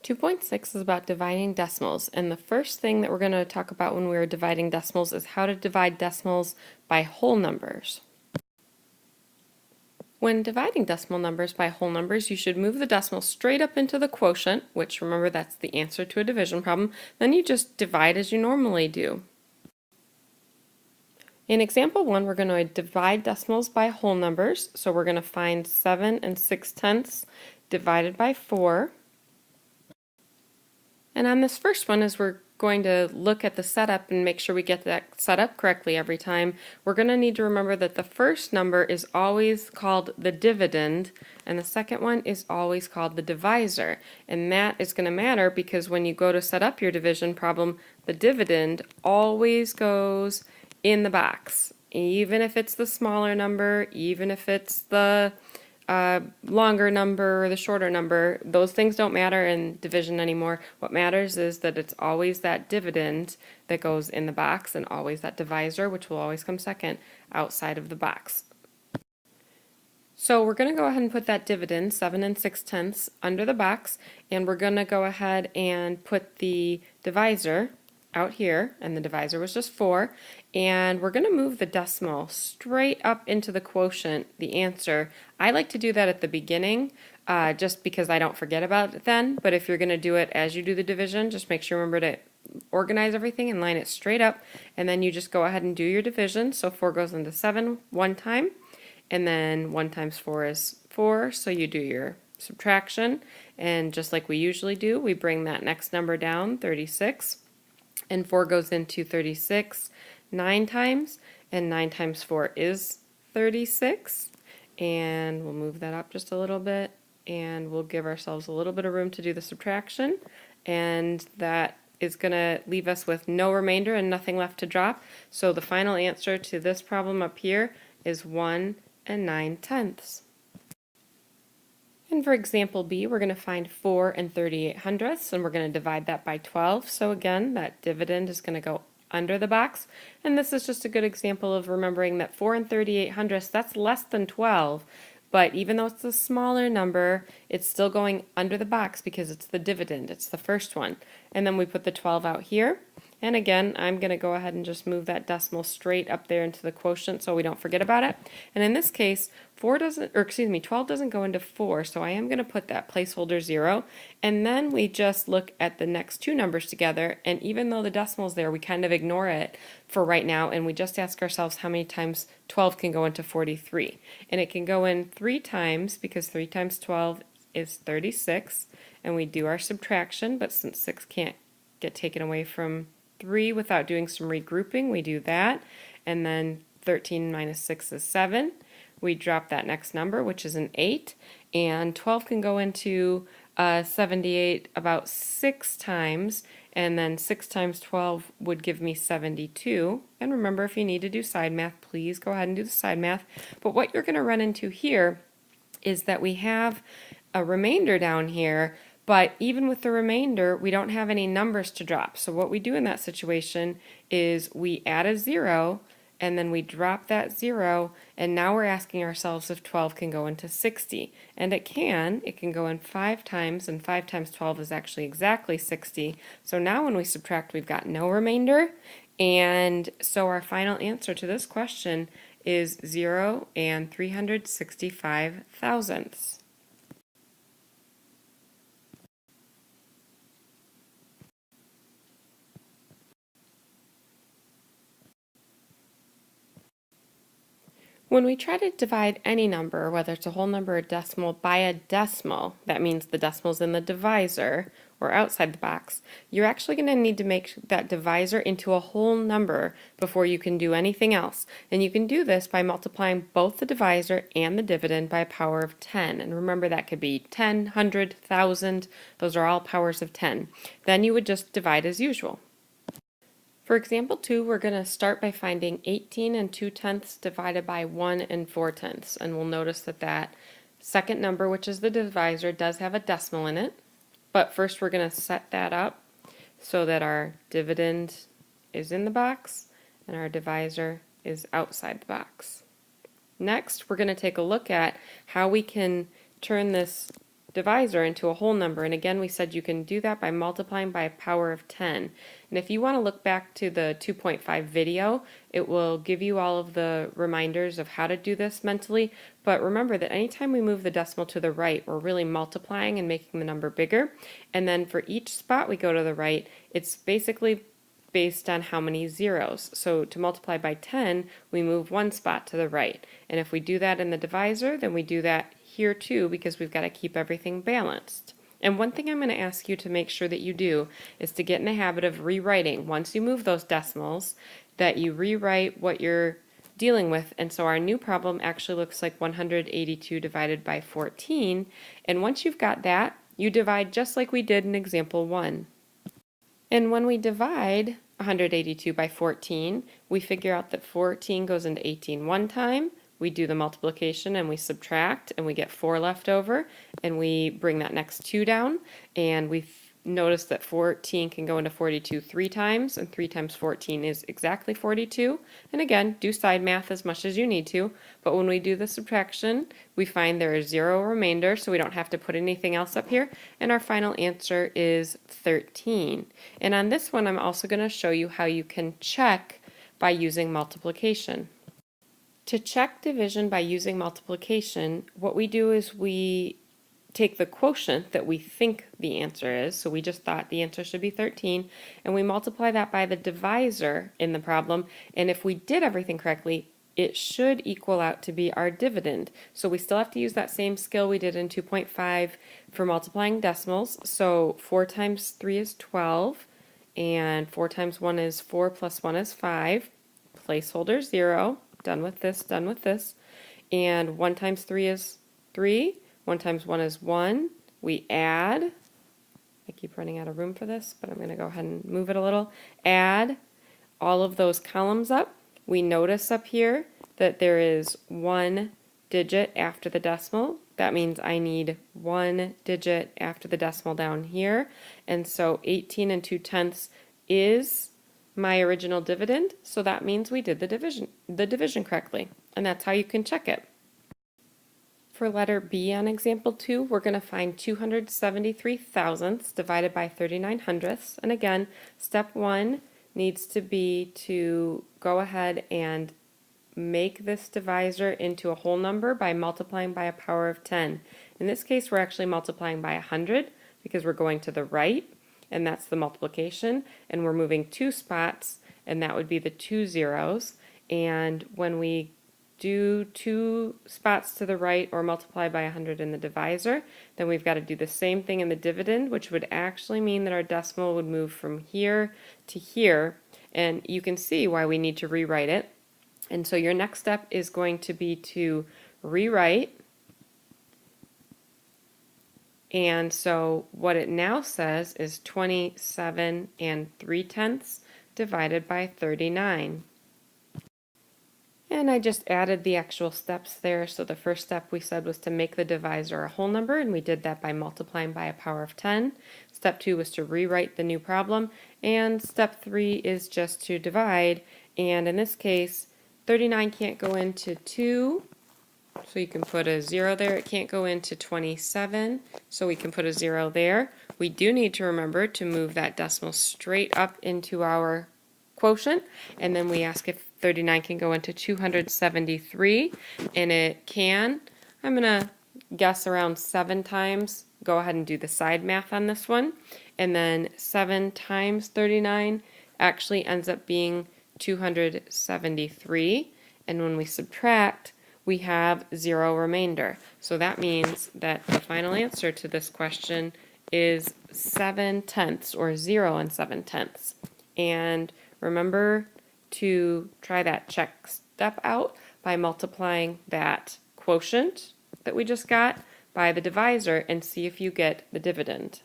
2.6 is about dividing decimals, and the first thing that we're going to talk about when we're dividing decimals is how to divide decimals by whole numbers. When dividing decimal numbers by whole numbers, you should move the decimal straight up into the quotient, which remember that's the answer to a division problem. Then you just divide as you normally do. In example 1, we're going to divide decimals by whole numbers, so we're going to find 7 6/10 divided by 4. And on this first one, as we're going to look at the setup and make sure we get that set up correctly every time, we're going to need to remember that the first number is always called the dividend, and the second one is always called the divisor. And that is going to matter because when you go to set up your division problem, the dividend always goes in the box, even if it's the smaller number, even if it's the longer number or the shorter number. Those things don't matter in division anymore. What matters is that it's always that dividend that goes in the box and always that divisor, which will always come second, outside of the box. So we're going to go ahead and put that dividend, 7 6/10, under the box, and we're going to go ahead and put the divisor out here, and the divisor was just 4, and we're going to move the decimal straight up into the quotient, the answer. I like to do that at the beginning just because I don't forget about it then, but if you're going to do it as you do the division, just make sure you remember to organize everything and line it straight up, and then you just go ahead and do your division. So 4 goes into 7 one time, and then 1 times 4 is 4, so you do your subtraction, and just like we usually do, we bring that next number down, 36. And 4 goes into 36 9 times, and 9 times 4 is 36. And we'll move that up just a little bit, and we'll give ourselves a little bit of room to do the subtraction. And that is going to leave us with no remainder and nothing left to drop. So the final answer to this problem up here is 1 9/10. And for example B, we're going to find 4 38/100, and we're going to divide that by 12. So again, that dividend is going to go under the box. And this is just a good example of remembering that 4 38/100, that's less than 12. But even though it's a smaller number, it's still going under the box because it's the dividend. It's the first one. And then we put the 12 out here. And again, I'm going to go ahead and just move that decimal straight up there into the quotient so we don't forget about it. And in this case, 12 doesn't go into 4, so I am going to put that placeholder 0. And then we just look at the next two numbers together, and even though the decimal's there, we kind of ignore it for right now, and we just ask ourselves how many times 12 can go into 43. And it can go in 3 times, because 3 times 12 is 36, and we do our subtraction, but since 6 can't get taken away from 3 without doing some regrouping, we do that, and then 13 minus 6 is 7. We drop that next number, which is an 8, and 12 can go into 78 about 6 times, and then 6 times 12 would give me 72. And remember, if you need to do side math, please go ahead and do the side math. But what you're going to run into here is that we have a remainder down here, but even with the remainder, we don't have any numbers to drop. So what we do in that situation is we add a 0, and then we drop that 0, and now we're asking ourselves if 12 can go into 60. And it can. It can go in 5 times, and 5 times 12 is actually exactly 60. So now when we subtract, we've got no remainder, and so our final answer to this question is 0 365 thousandths. When we try to divide any number, whether it's a whole number or decimal, by a decimal, that means the decimal's in the divisor or outside the box, you're actually going to need to make that divisor into a whole number before you can do anything else. And you can do this by multiplying both the divisor and the dividend by a power of 10. And remember, that could be 10, 100, 1,000. Those are all powers of 10. Then you would just divide as usual. For example 2, we're going to start by finding 18 2/10 divided by 1 4/10, and we'll notice that that second number, which is the divisor, does have a decimal in it. But first we're going to set that up so that our dividend is in the box and our divisor is outside the box. Next, we're going to take a look at how we can turn this divisor into a whole number. And again, we said you can do that by multiplying by a power of 10. And if you want to look back to the 2.5 video, it will give you all of the reminders of how to do this mentally. But remember that anytime we move the decimal to the right, we're really multiplying and making the number bigger. And then for each spot we go to the right, it's basically based on how many zeros. So to multiply by 10, we move one spot to the right. And if we do that in the divisor, then we do that here too, because we've got to keep everything balanced. And one thing I'm going to ask you to make sure that you do is to get in the habit of rewriting. Once you move those decimals, that you rewrite what you're dealing with. And so our new problem actually looks like 182 divided by 14. And once you've got that, you divide just like we did in example 1. And when we divide 182 by 14, we figure out that 14 goes into 18 one time. We do the multiplication and we subtract and we get 4 left over, and we bring that next 2 down, and we notice that 14 can go into 42 3 times, and 3 times 14 is exactly 42. And again, do side math as much as you need to, but when we do the subtraction, we find there is 0 remainder, so we don't have to put anything else up here, and our final answer is 13. And on this one, I'm also going to show you how you can check by using multiplication. To check division by using multiplication, what we do is we take the quotient that we think the answer is, so we just thought the answer should be 13, and we multiply that by the divisor in the problem, and if we did everything correctly, it should equal out to be our dividend. So we still have to use that same skill we did in 2.5 for multiplying decimals. So 4 times 3 is 12, and 4 times 1 is 4 plus 1 is 5, placeholder 0, done with this, done with this, and 1 times 3 is 3, 1 times 1 is 1, we add, I keep running out of room for this, but I'm going to go ahead and move it a little, add all of those columns up. We notice up here that there is 1 digit after the decimal. That means I need 1 digit after the decimal down here, and so 18 and 2/10 is my original dividend, so that means we did the division correctly, and that's how you can check it. For letter B on example 2, we're going to find 273 thousandths divided by 39 hundredths, and again, step 1 needs to be to go ahead and make this divisor into a whole number by multiplying by a power of 10. In this case, we're actually multiplying by 100 because we're going to the right, and that's the multiplication, and we're moving 2 spots, and that would be the 2 zeros. And when we do 2 spots to the right or multiply by 100 in the divisor, then we've got to do the same thing in the dividend, which would actually mean that our decimal would move from here to here, and you can see why we need to rewrite it. And so your next step is going to be to rewrite. And so what it now says is 27 3/10 divided by 39. And I just added the actual steps there. So the first step we said was to make the divisor a whole number, and we did that by multiplying by a power of 10. Step 2 was to rewrite the new problem, and step 3 is just to divide. And in this case, 39 can't go into 2. So you can put a 0 there. It can't go into 27, so we can put a 0 there. We do need to remember to move that decimal straight up into our quotient, and then we ask if 39 can go into 273, and it can. I'm going to guess around 7 times. Go ahead and do the side math on this one, and then 7 times 39 actually ends up being 273, and when we subtract, we have 0 remainder. So that means that the final answer to this question is 7/10 or 0 and 7/10. And remember to try that check step out by multiplying that quotient that we just got by the divisor and see if you get the dividend.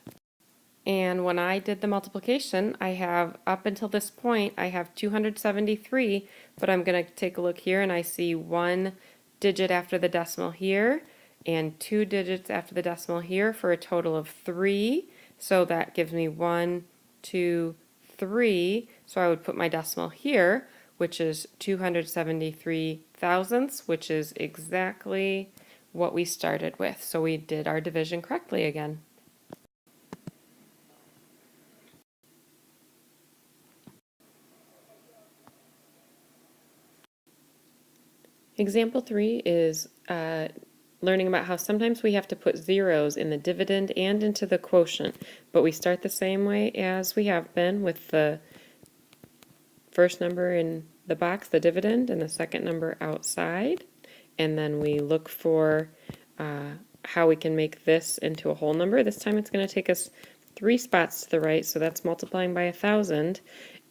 And when I did the multiplication, I have, up until this point, I have 273, but I'm going to take a look here and I see 1 digit after the decimal here and 2 digits after the decimal here for a total of 3. So that gives me 1, 2, 3. So I would put my decimal here, which is 273 thousandths, which is exactly what we started with. So we did our division correctly again. Example 3 is learning about how sometimes we have to put zeros in the dividend and into the quotient, but we start the same way as we have been with the first number in the box, the dividend, and the second number outside, and then we look for how we can make this into a whole number. This time it's going to take us 3 spots to the right, so that's multiplying by 1,000.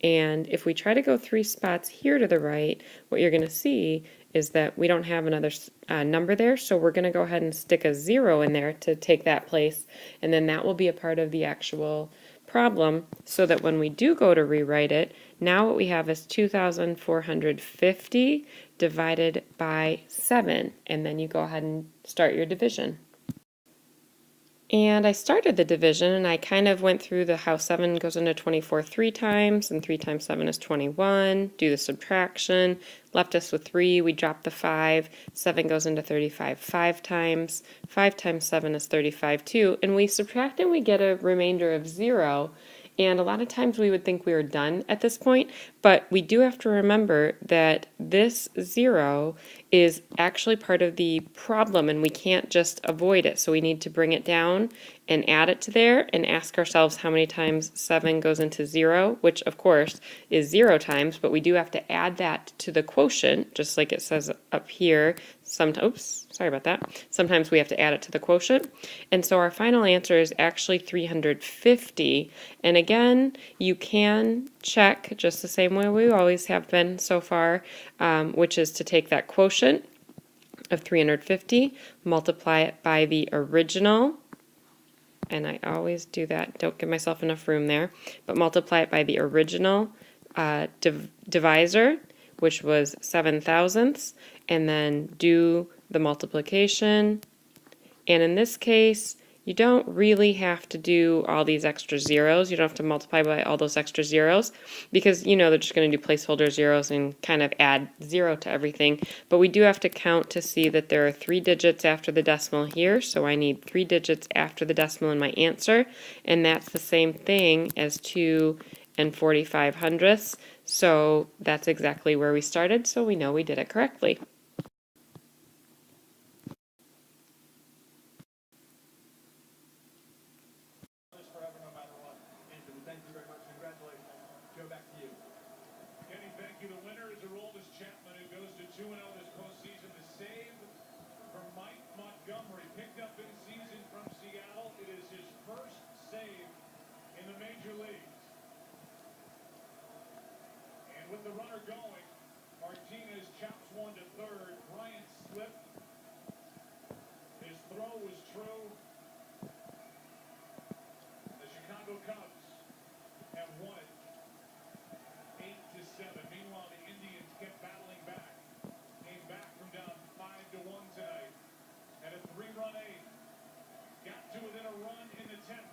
And if we try to go 3 spots here to the right, what you're going to see is that we don't have another number there, so we're going to go ahead and stick a 0 in there to take that place, and then that will be a part of the actual problem, so that when we do go to rewrite it, now what we have is 2,450 divided by 7, and then you go ahead and start your division. And I started the division, and I kind of went through the how 7 goes into 24 3 times, and 3 times 7 is 21, do the subtraction, left us with 3, we dropped the 5, 7 goes into 35 5 times, 5 times 7 is 35 too, and we subtract and we get a remainder of 0. And a lot of times we would think we were done at this point, but we do have to remember that this 0 is actually part of the problem and we can't just avoid it. So we need to bring it down and add it to there and ask ourselves how many times 7 goes into 0, which of course is 0 times, but we do have to add that to the quotient, just like it says up here. Oops, sorry about that. Sometimes we have to add it to the quotient. And so our final answer is actually 350. And again, you can check just the same way we always have been so far, which is to take that quotient of 350, multiply it by the original, and I always do that, don't give myself enough room there, but multiply it by the original divisor, which was 7 thousandths, and then do the multiplication. And in this case, you don't really have to do all these extra zeros. You don't have to multiply by all those extra zeros because you know they're just going to do placeholder zeros and kind of add 0 to everything. But we do have to count to see that there are 3 digits after the decimal here, so I need 3 digits after the decimal in my answer, and that's the same thing as 2 and 45 hundredths. So that's exactly where we started, so we know we did it correctly. The winner is Aroldis Chapman, who goes to 2-0 this postseason. The save from Mike Montgomery, picked up in season from Seattle. It is his first save in the major leagues. And with the runner going, Martinez chops one to third. Bryant slipped. His throw was true. The Chicago Cubs have won it 8-7. Meanwhile, the Indians kept battling back. Came back from down 5-1 tonight. And a 3-run eighth. Got to within a run in the 10th.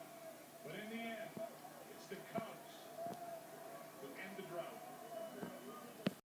But in the end, it's the Cubs.